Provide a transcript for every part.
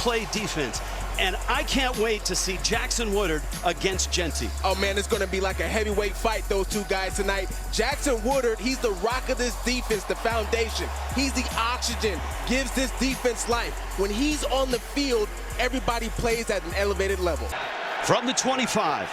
play defense. And I can't wait to see Jackson Woodard against Jeanty. Oh man, it's gonna be like a heavyweight fight, those two guys tonight. Jackson Woodard, he's the rock of this defense, the foundation. He's the oxygen, gives this defense life. When he's on the field, everybody plays at an elevated level. From the 25,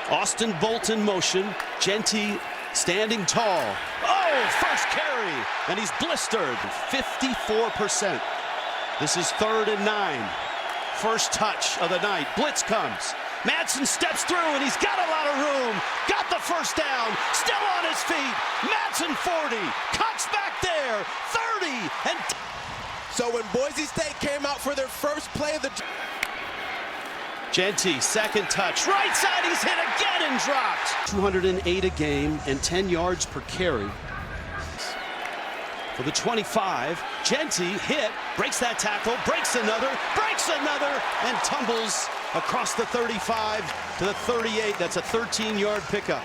Austin Bolt in motion, Jeanty standing tall. Oh, first carry, and he's blistered, 54%. This is 3rd and 9. First touch of the night. Blitz comes. Madsen steps through, and he's got a lot of room. Got the first down. Still on his feet. Madsen 40. Cuts back there. 30. And so when Boise State came out for their first play of the... Jeanty, second touch. Right side, he's hit again and dropped. 208 a game and 10 yards per carry. For the 25, Jeanty hit, breaks that tackle, breaks another, and tumbles across the 35 to the 38. That's a 13-yard pickup.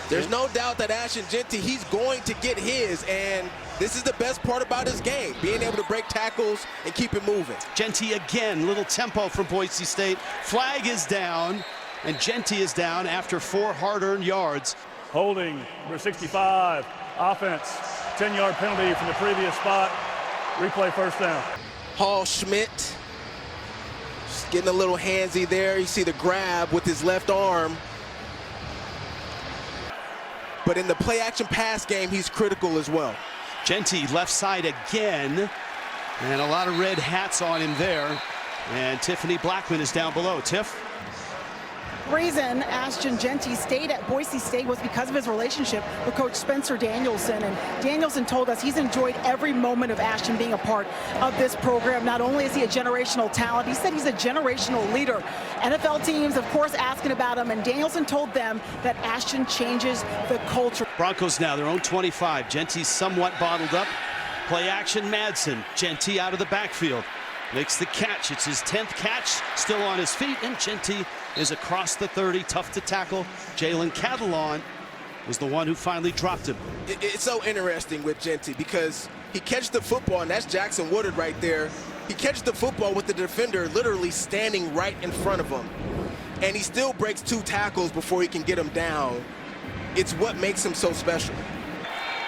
There's no doubt that Ashton Jeanty, he's going to get his, and this is the best part about his game, being able to break tackles and keep it moving. Jeanty again, little tempo from Boise State. Flag is down, and Jeanty is down after 4 hard-earned yards. Holding, number 65, offense. 10-yard penalty from the previous spot. Replay first down. Hall Schmidt just getting a little handsy there. You see the grab with his left arm. But in the play-action pass game, he's critical as well. Jeanty left side again, and a lot of red hats on him there. And Tiffany Blackman is down below. Tiff? Reason Ashton Jeanty stayed at Boise State was because of his relationship with Coach Spencer Danielson. And Danielson told us he's enjoyed every moment of Ashton being a part of this program. Not only is he a generational talent, he said he's a generational leader. NFL teams, of course, asking about him, and Danielson told them that Ashton changes the culture. Broncos now, their own 25. Jeanty's somewhat bottled up. Play action, Madsen. Jeanty out of the backfield. Makes the catch. It's his 10th catch, still on his feet, and Jeanty is across the 30, tough to tackle. Jalen Catalon was the one who finally dropped him. It's so interesting with Jeanty because he catches the football, and that's Jackson Woodard right there. He catches the football with the defender literally standing right in front of him, and he still breaks 2 tackles before he can get him down. It's what makes him so special.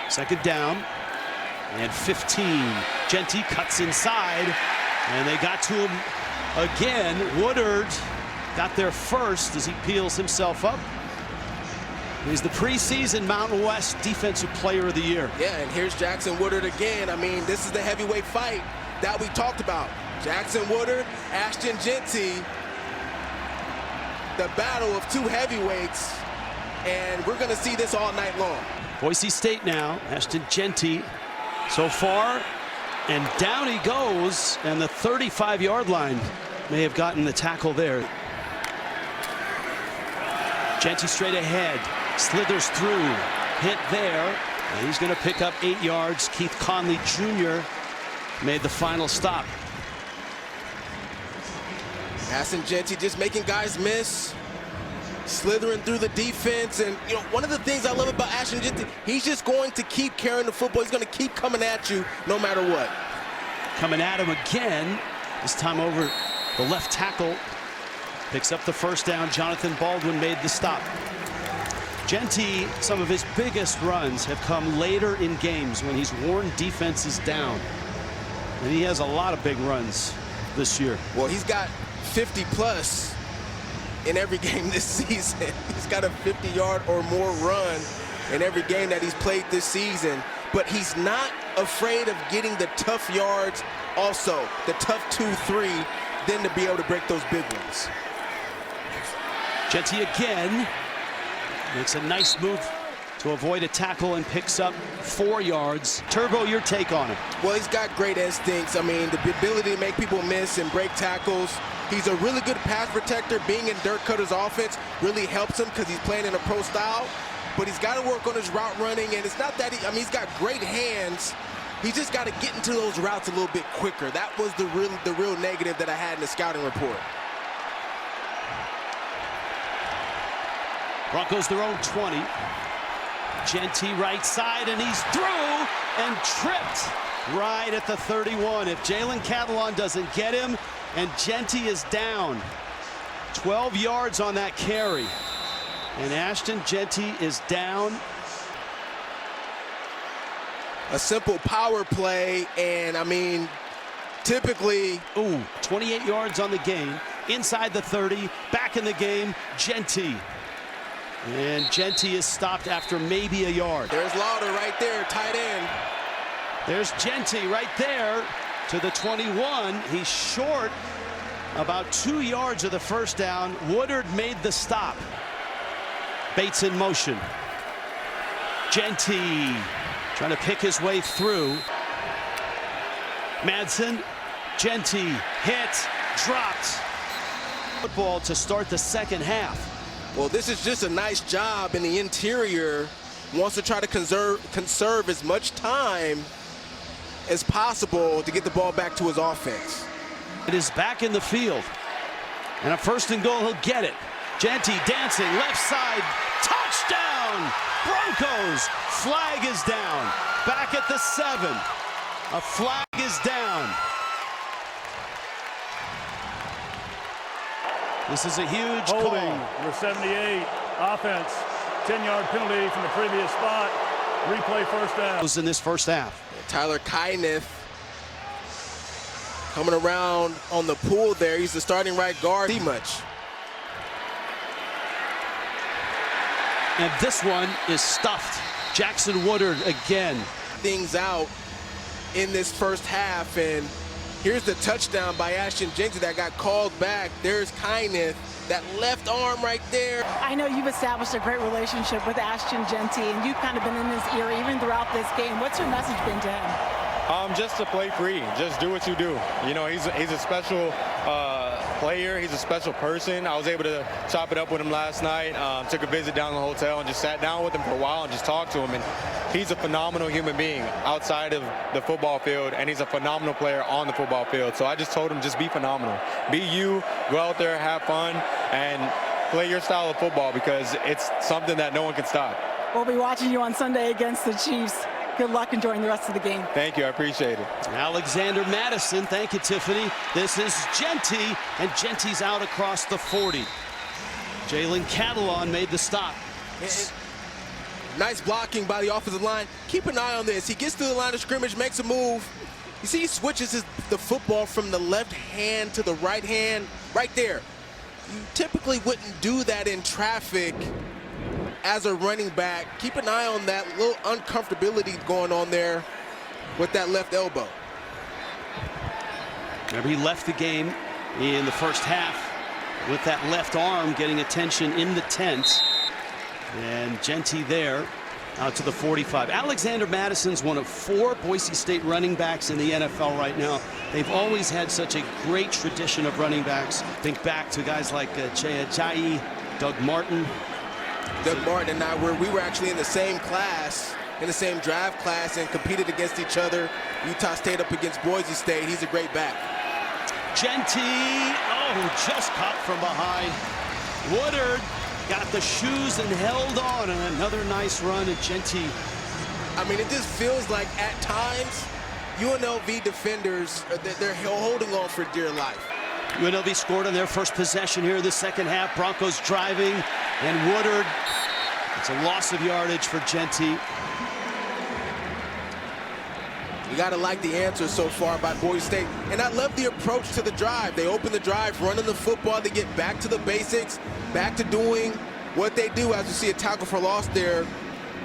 Second down and 15. Jeanty cuts inside, and they got to him again. Woodard got there first as he peels himself up. He's the preseason Mountain West Defensive Player of the Year. Yeah, and here's Jackson Woodard again. I mean, this is the heavyweight fight that we talked about. Jackson Woodard, Ashton Jeanty, the battle of 2 heavyweights, and we're going to see this all night long. Boise State now, Ashton Jeanty so far, and down he goes, and the 35-yard line may have gotten the tackle there. Jeanty straight ahead, slithers through, hit there, and he's going to pick up 8 yards. Keith Conley Jr. made the final stop. Ashton Jeanty just making guys miss, slithering through the defense, and you know, one of the things I love about Ashton Jeanty, he's just going to keep carrying the football. He's going to keep coming at you no matter what. Coming at him again, this time over the left tackle. Picks up the first down. Jonathan Baldwin made the stop. Jeanty, some of his biggest runs have come later in games when he's worn defenses down. And he has a lot of big runs this year. Well, he's got 50+ in every game this season. He's got a 50-yard or more run in every game that he's played this season. But he's not afraid of getting the tough yards also, the tough 2-3, then to be able to break those big ones. Jeanty again makes a nice move to avoid a tackle and picks up 4 yards. Turbo, your take on him? Well, he's got great instincts. I mean, the ability to make people miss and break tackles. He's a really good pass protector. Being in Dirk Cutter's offense really helps him because he's playing in a pro style. But he's got to work on his route running, and it's not that he's got great hands. He's just got to get into those routes a little bit quicker. That was the real negative that I had in the scouting report. Broncos their own 20. Jeanty right side, and he's through and tripped right at the 31. If Jalen Catalon doesn't get him, and Jeanty is down. 12 yards on that carry. And Ashton Jeanty is down. A simple power play, and I mean, typically... 28 yards on the game. Inside the 30, back in the game, Jeanty. And Jeanty is stopped after maybe a yard. There's Lauder right there, tight end. There's Jeanty right there to the 21. He's short about 2 yards of the first down. Woodard made the stop. Bates in motion. Jeanty trying to pick his way through. Madsen, Jeanty, hit, dropped. Football to start the second half. Well, this is just a nice job in the interior. Wants to try to conserve as much time as possible to get the ball back to his offense. It is back in the field. And a 1st and goal, he'll get it. Jeanty dancing, left side, touchdown! Broncos, flag is down. Back at the 7. A flag is down. This is a huge Holding, call. number 78, offense, 10-yard penalty from the previous spot. Replay first down. In this first half. Tyler Kyneth coming around on the pool there. He's the starting right guard. See much. And this one is stuffed. Jackson Woodard again. Things out in this first half, and here's the touchdown by Ashton Jeanty that got called back. There's Kyneth, that left arm right there. I know you've established a great relationship with Ashton Jeanty, and you've kind of been in his ear even throughout this game. What's your message been to him? Just to play free. Just do what you do. You know, he's a special player. He's a special person. I was able to chop it up with him last night. Took a visit down to the hotel and just sat down with him for a while and just talked to him. And he's a phenomenal human being outside of the football field, and he's a phenomenal player on the football field. So I just told him, just be phenomenal. Be you. Go out there, have fun, and play your style of football, because it's something that no one can stop. We'll be watching you on Sunday against the Chiefs. Good luck enjoying the rest of the game. Thank you. I appreciate it. Alexander Madison. Thank you, Tiffany. This is Jeanty, and Jeanty's out across the 40. Jalen Catalon made the stop. Nice blocking by the offensive line. Keep an eye on this. He gets to the line of scrimmage, makes a move. You see, he switches the football from the left hand to the right hand right there. You typically wouldn't do that in traffic as a running back. Keep an eye on that little uncomfortability going on there with that left elbow. Remember, he left the game in the first half with that left arm getting attention in the tent. And Jeanty there out to the 45. Alexander Madison's one of 4 Boise State running backs in the NFL right now. They've always had such a great tradition of running backs. Think back to guys like Chea Jai, Doug Martin. Doug Martin and I we were actually in the same class, in the same draft class, and competed against each other. Utah State up against Boise State. He's a great back. Jeanty, just caught from behind. Woodard got the shoes and held on, and another nice run at Jeanty. I mean, it just feels like at times UNLV defenders, they're holding on for dear life. UNLV scored on their first possession here in the second half. Broncos driving, and Woodard. It's a loss of yardage for Jeanty. You got to like the answer so far by Boise State. And I love the approach to the drive. They open the drive, running the football. They get back to the basics, back to doing what they do. As you see, a tackle for loss there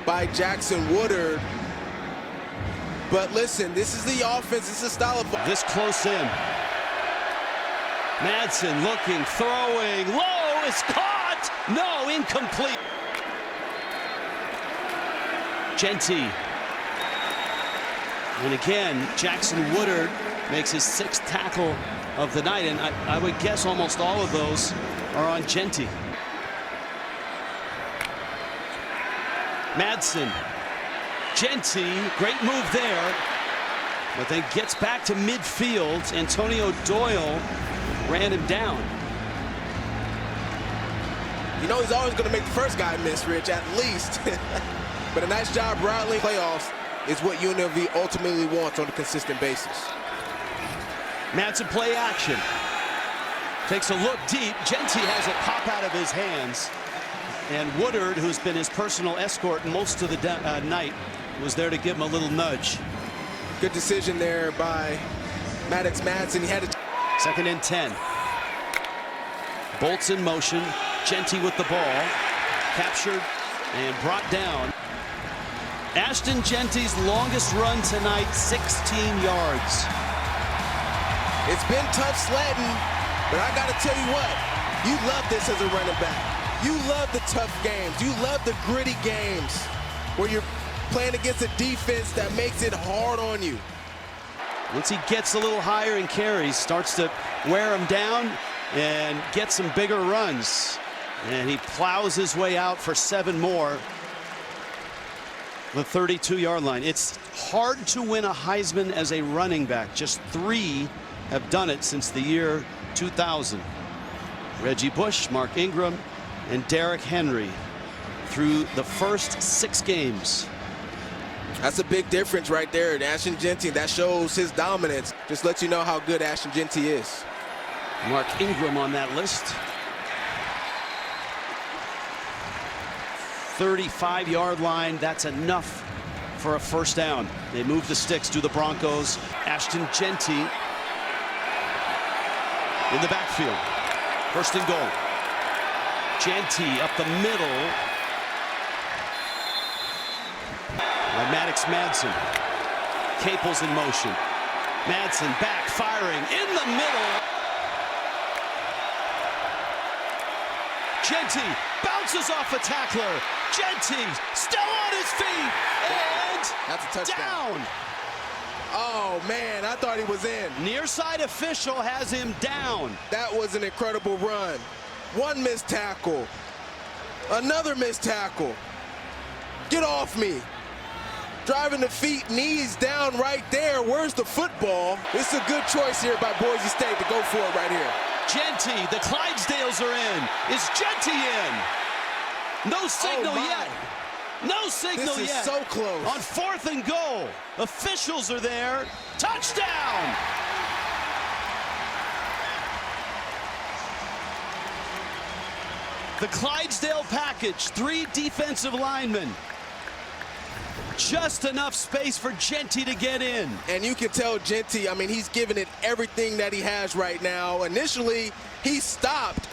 by Jackson Woodard. But listen, this is the offense. This is the style of... This close in. Madsen looking, throwing, low, is caught! No, incomplete. Jeanty. And again, Jackson Woodard makes his 6th tackle of the night, and I would guess almost all of those are on Jeanty. Madsen. Jeanty, great move there, but then gets back to midfield. Antonio Doyle ran him down. You know he's always going to make the first guy miss, Rich, at least. But a nice job rattling playoffs is what UNLV ultimately wants on a consistent basis. Madsen play action. Takes a look deep. Jeanty has it pop out of his hands. And Woodard, who's been his personal escort most of the night, was there to give him a little nudge. Good decision there by Maddox Madsen. He had it. 2nd and 10. Bolts in motion. Jeanty with the ball. Captured and brought down. Ashton Jeanty's longest run tonight, 16 yards. It's been tough sledding, but I got to tell you what, you love this as a running back. You love the tough games. You love the gritty games where you're playing against a defense that makes it hard on you. Once he gets a little higher in carries, starts to wear him down and get some bigger runs. And he plows his way out for 7 more. The 32-yard line. It's hard to win a Heisman as a running back. Just 3 have done it since the year 2000. Reggie Bush, Mark Ingram, and Derrick Henry through the first 6 games. That's a big difference right there. And Ashton Jeanty, that shows his dominance. Just lets you know how good Ashton Jeanty is. Mark Ingram on that list. 35-yard line. That's enough for a first down. They move the sticks to the Broncos. Ashton Jeanty in the backfield. 1st and goal. Jeanty up the middle. By Maddox Madsen. Capel's in motion. Madsen back, firing in the middle. Jeanty bounces off a tackler. Jeanty still on his feet. And that's a touchdown. Down. Oh, man, I thought he was in. Near side official has him down. That was an incredible run. 1 missed tackle. Another missed tackle. Get off me. Driving the feet, knees down right there. Where's the football? It's a good choice here by Boise State to go for it right here. Jeanty, the Clydesdales are in. Is Jeanty in? No signal yet. No signal yet. This yet. is so close. On 4th and goal. Officials are there. Touchdown! The Clydesdale package, 3 defensive linemen. Just enough space for Jeanty to get in. And you can tell Jeanty, I mean, he's giving it everything that he has right now. Initially, he stopped,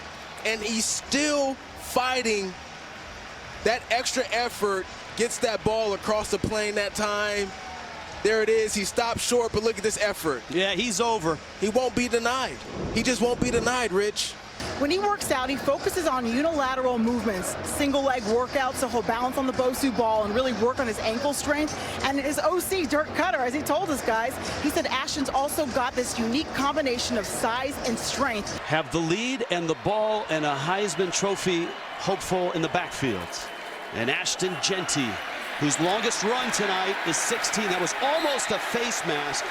and he's still fighting. That extra effort gets that ball across the plane that time. There it is. He stopped short, but look at this effort. Yeah, he's over. He won't be denied. He just won't be denied, Rich. When he works out, he focuses on unilateral movements, single leg workouts, so he'll balance on the Bosu ball and really work on his ankle strength. And his OC, Dirk Cutter, as he told us guys, he said Ashton's also got this unique combination of size and strength. Have the lead and the ball and a Heisman Trophy hopeful in the backfield. And Ashton Jeanty, whose longest run tonight is 16. That was almost a face mask.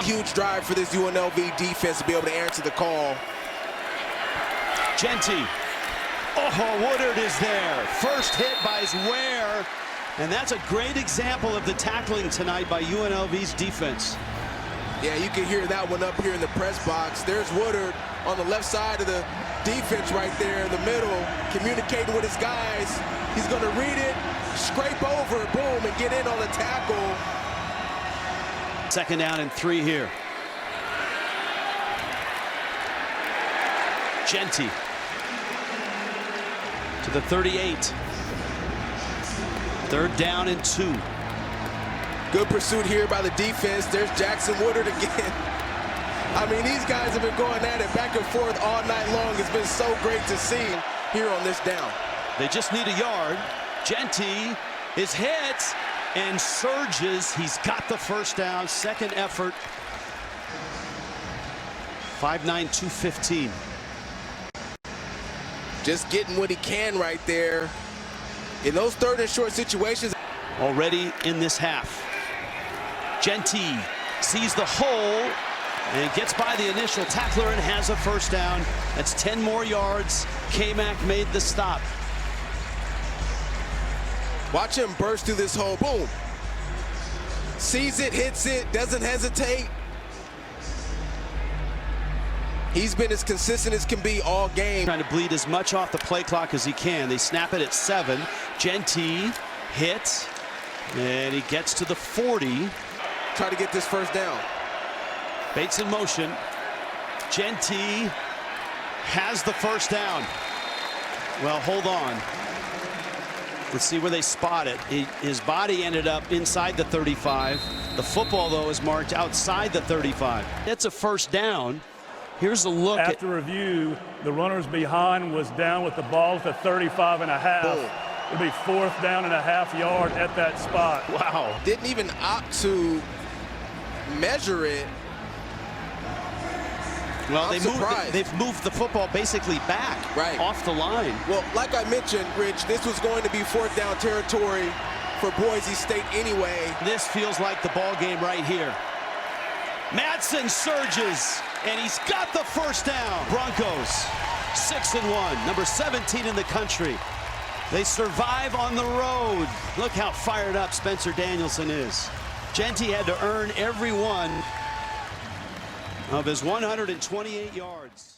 Huge drive for this UNLV defense to be able to answer the call. Jeanty. Oh, Woodard is there. First hit by his Ware. And that's a great example of the tackling tonight by UNLV's defense. Yeah, you can hear that one up here in the press box. There's Woodard on the left side of the defense right there in the middle, communicating with his guys. He's going to read it, scrape over, boom, and get in on the tackle. 2nd down and 3 here. Jeanty to the 38. 3rd down and 2. Good pursuit here by the defense. There's Jackson Woodard again. I mean, these guys have been going at it back and forth all night long. It's been so great to see here on this down. They just need a yard. Jeanty is hit and surges. He's got the first down. 2nd effort. 5'9", 215. Just getting what he can right there. In those 3rd and short situations. Already in this half. Jeanty sees the hole and gets by the initial tackler and has a first down. That's 10 more yards. K-Mac made the stop. Watch him burst through this hole. Boom. Sees it, hits it, doesn't hesitate. He's been as consistent as can be all game. Trying to bleed as much off the play clock as he can. They snap it at 7. Jeanty hits, and he gets to the 40. Try to get this first down. Bates in motion. Jeanty has the first down. Well, hold on. Let's see where they spot it. His body ended up inside the 35. The football, though, is marked outside the 35. It's a first down. Here's a look. After review, the runners behind was down with the ball at the 35 and a half. Boom. It'll be 4th down and a half yard at that spot. Wow. Didn't even opt to measure it. Well, surprised. they've moved the football basically back off the line. Well, like I mentioned, Rich, this was going to be 4th down territory for Boise State anyway. This feels like the ball game right here. Madsen surges, and he's got the first down. Broncos 6-1, number 17 in the country. They survive on the road. Look how fired up Spencer Danielson is. Jeanty had to earn every one of his 128 yards.